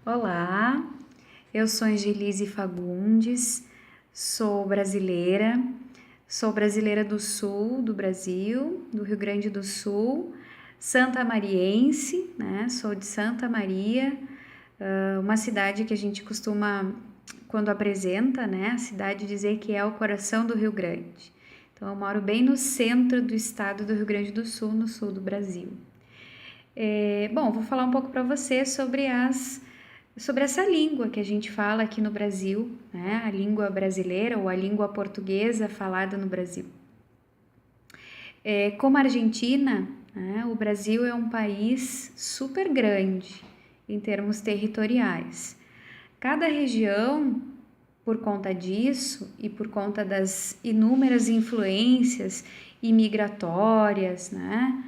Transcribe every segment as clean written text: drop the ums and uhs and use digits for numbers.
Olá, eu sou Angelise Fagundes, sou brasileira do sul do Brasil, do Rio Grande do Sul, santamariense, né? Sou de Santa Maria, uma cidade que a gente costuma, quando apresenta, né, a cidade dizer que é o coração do Rio Grande. Então, eu moro bem no centro do estado do Rio Grande do Sul, no sul do Brasil. Bom, vou falar um pouco para você sobre essa língua que a gente fala aqui no Brasil, né? A língua brasileira ou a língua portuguesa falada no Brasil. Como a Argentina, né, o Brasil é um país super grande em termos territoriais. Cada região, por conta disso e por conta das inúmeras influências imigratórias, né,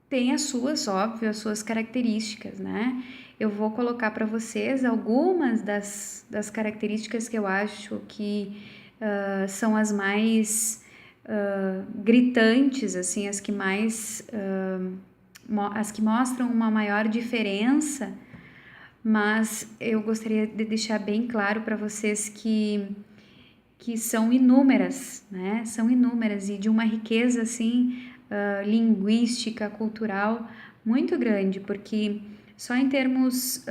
tem as suas características, né? Eu vou colocar para vocês algumas das características que eu acho que são as mais gritantes, assim, as que mostram uma maior diferença, mas eu gostaria de deixar bem claro para vocês que são inúmeras, né? São inúmeras e de uma riqueza, assim, linguística, cultural muito grande, porque só em termos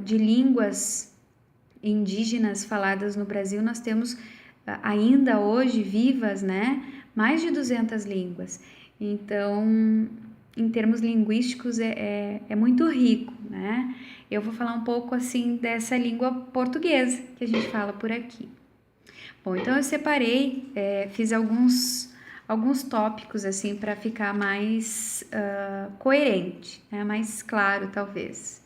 de línguas indígenas faladas no Brasil, nós temos ainda hoje vivas, né, mais de 200 línguas. Então, em termos linguísticos, é muito rico, né? Eu vou falar um pouco, assim, dessa língua portuguesa que a gente fala por aqui. Bom, então eu separei, fiz alguns tópicos assim para ficar mais coerente, né? Mais claro talvez.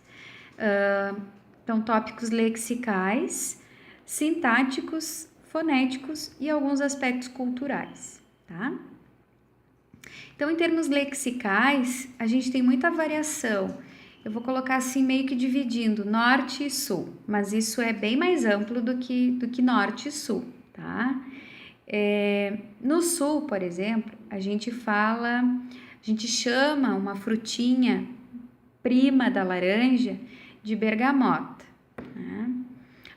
Então, tópicos lexicais, sintáticos, fonéticos e alguns aspectos culturais, tá? Então, em termos lexicais, a gente tem muita variação. Eu vou colocar assim meio que dividindo norte e sul, mas isso é bem mais amplo do que norte e sul, tá? No sul, por exemplo, a gente chama uma frutinha prima da laranja de bergamota, né?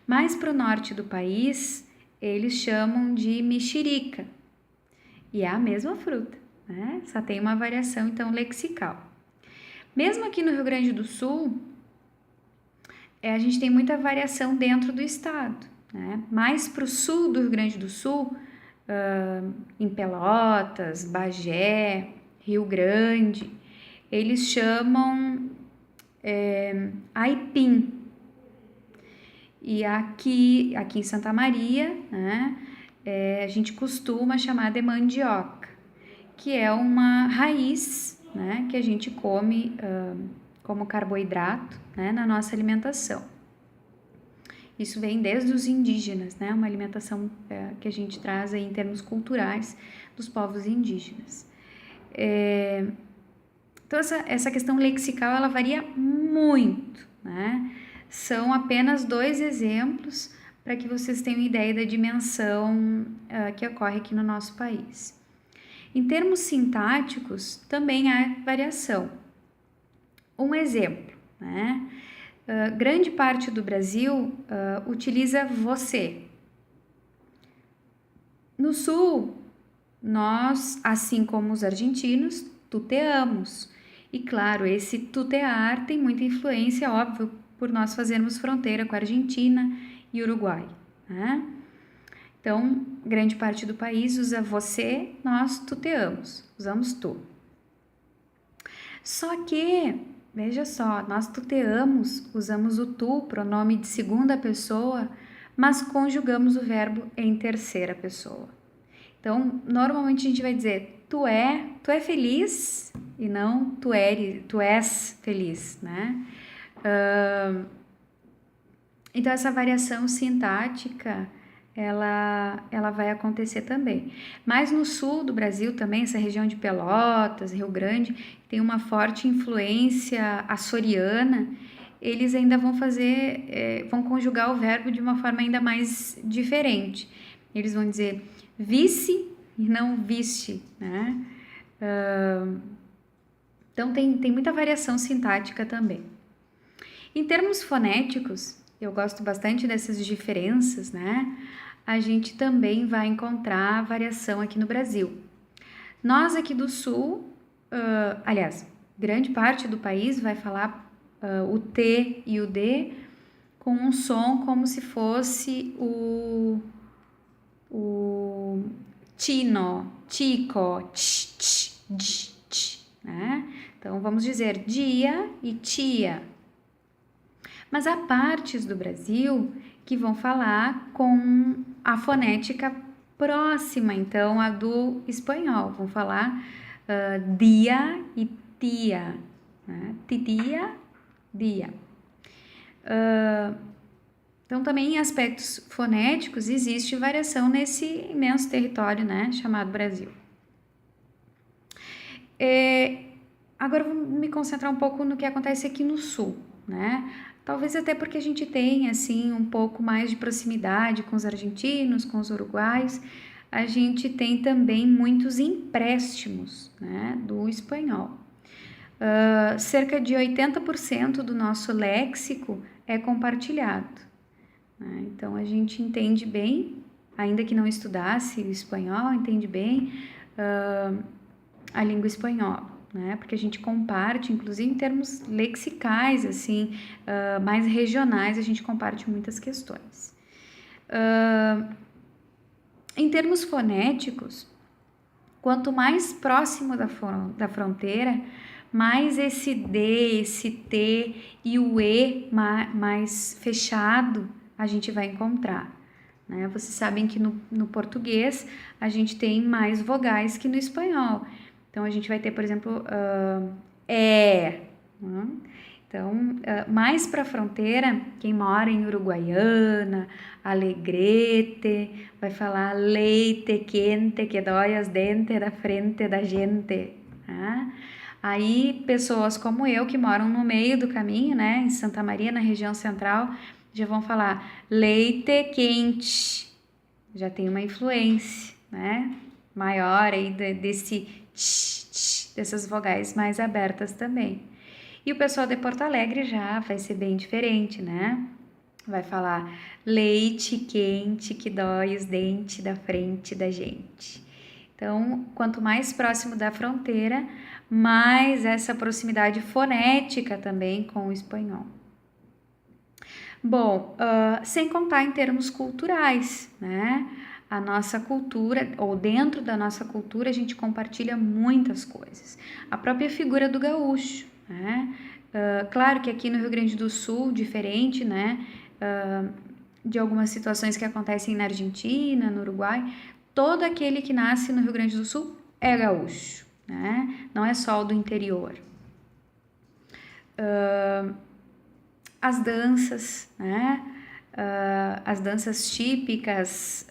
Mais para o norte do país, eles chamam de mexerica, e é a mesma fruta, né? Só tem uma variação, então, lexical. Mesmo aqui no Rio Grande do Sul, a gente tem muita variação dentro do estado, né? Mais para o sul do Rio Grande do Sul, em Pelotas, Bagé, Rio Grande, eles chamam aipim. E aqui em Santa Maria, né, a gente costuma chamar de mandioca, que é uma raiz, né, que a gente come como carboidrato, né, na nossa alimentação. Isso vem desde os indígenas, né, uma alimentação que a gente traz aí em termos culturais dos povos indígenas. Então, essa questão lexical, ela varia muito, né? São apenas 2 exemplos para que vocês tenham ideia da dimensão que ocorre aqui no nosso país. Em termos sintáticos, também há variação. Um exemplo, né? Grande parte do Brasil utiliza você. No sul, nós, assim como os argentinos, tuteamos. E claro, esse tutear tem muita influência, óbvio, por nós fazermos fronteira com a Argentina e Uruguai, né? Então, grande parte do país usa você, nós tuteamos, usamos tu. Só que, veja só, nós tuteamos, usamos o tu, pronome de segunda pessoa, mas conjugamos o verbo em terceira pessoa. Então, normalmente a gente vai dizer tu é feliz e não tu és feliz, né? Então, essa variação sintática, ela vai acontecer também. Mas no sul do Brasil também, essa região de Pelotas, Rio Grande, tem uma forte influência açoriana, eles ainda vão conjugar o verbo de uma forma ainda mais diferente. Eles vão dizer visse e não viste, né? Então, tem muita variação sintática também. Em termos fonéticos, eu gosto bastante dessas diferenças, né? A gente também vai encontrar variação aqui no Brasil. Nós aqui do Sul, aliás, grande parte do país vai falar o T e o D com um som como se fosse o tino, tico, tch, tch, tch, tch, né? Então, vamos dizer dia e tia. Mas há partes do Brasil que vão falar com a fonética próxima, então, a do espanhol. Vão falar dia e tia, né? Titia, dia. Então, também em aspectos fonéticos, existe variação nesse imenso território, né, chamado Brasil. Agora, eu vou me concentrar um pouco no que acontece aqui no Sul, né? Talvez até porque a gente tem, assim, um pouco mais de proximidade com os argentinos, com os uruguaios. A gente tem também muitos empréstimos, né, do espanhol. Cerca de 80% do nosso léxico é compartilhado. Então, a gente entende bem, ainda que não estudasse o espanhol, entende bem a língua espanhola, né? Porque a gente comparte, inclusive em termos lexicais, assim, mais regionais, a gente comparte muitas questões. Em termos fonéticos, quanto mais próximo da fronteira, mais esse D, esse T e o E mais fechado a gente vai encontrar, né? Vocês sabem que no português a gente tem mais vogais que no espanhol. Então, a gente vai ter, por exemplo, Então, mais para a fronteira, quem mora em Uruguaiana, Alegrete, vai falar leite quente que dói os dentes da frente da gente, né? Aí, pessoas como eu, que moram no meio do caminho, né, em Santa Maria, na região central, já vão falar leite quente, já tem uma influência, né, maior aí dessas vogais mais abertas também. E o pessoal de Porto Alegre já vai ser bem diferente, né, vai falar leite quente que dói os dentes da frente da gente. Então, quanto mais próximo da fronteira, mais essa proximidade fonética também com o espanhol. Bom, sem contar em termos culturais, né? A nossa cultura, ou dentro da nossa cultura, a gente compartilha muitas coisas. A própria figura do gaúcho, né? Claro que aqui no Rio Grande do Sul, diferente, né? De algumas situações que acontecem na Argentina, no Uruguai, todo aquele que nasce no Rio Grande do Sul é gaúcho, né? Não é só o do interior. As danças, né? As danças típicas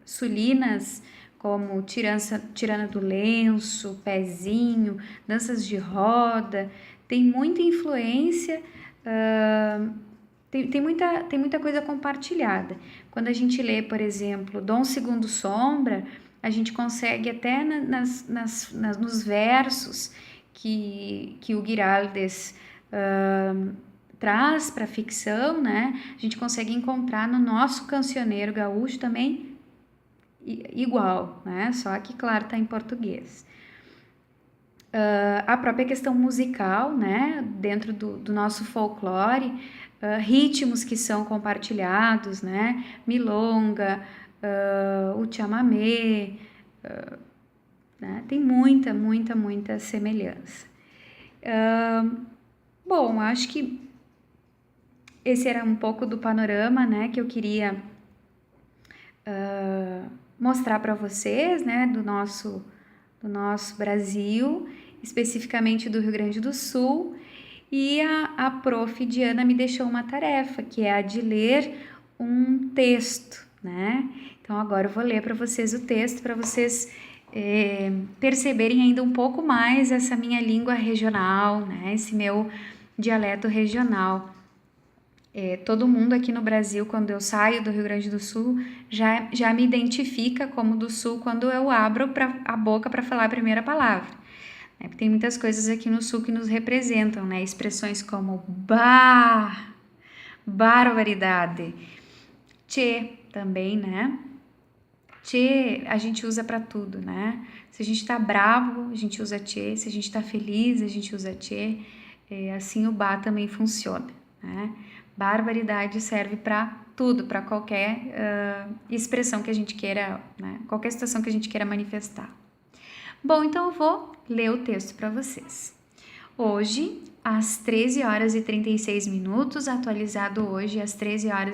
sulinas, como tirana do lenço, pezinho, danças de roda, tem muita influência, tem muita coisa compartilhada. Quando a gente lê, por exemplo, Dom Segundo Sombra, a gente consegue até nos versos que o Guiraldes traz para a ficção, né? A gente consegue encontrar no nosso cancioneiro gaúcho também igual, né? Só que, claro, está em português. A própria questão musical, né? Dentro do nosso folclore, ritmos que são compartilhados, né? Milonga, o chamamé, né? Tem muita semelhança. Bom, acho que esse era um pouco do panorama, né, que eu queria mostrar para vocês, né, do nosso Brasil, especificamente do Rio Grande do Sul. E a prof. Diana me deixou uma tarefa, que é a de ler um texto, né? Então, agora eu vou ler para vocês o texto, para vocês perceberem ainda um pouco mais essa minha língua regional, né? Esse meu dialeto regional. Todo mundo aqui no Brasil, quando eu saio do Rio Grande do Sul, já me identifica como do Sul quando eu abro a boca para falar a primeira palavra. É, porque tem muitas coisas aqui no sul que nos representam, né? Expressões como barbaridade, tchê também, né? Tchê a gente usa para tudo, né? Se a gente tá bravo, a gente usa tchê. Se a gente tá feliz, a gente usa tchê. Assim o bah também funciona, né? Barbaridade serve para tudo, para qualquer expressão que a gente queira, né? Qualquer situação que a gente queira manifestar. Bom, então eu vou ler o texto para vocês. Hoje, às 13 horas e 36 minutos, atualizado hoje às 13 horas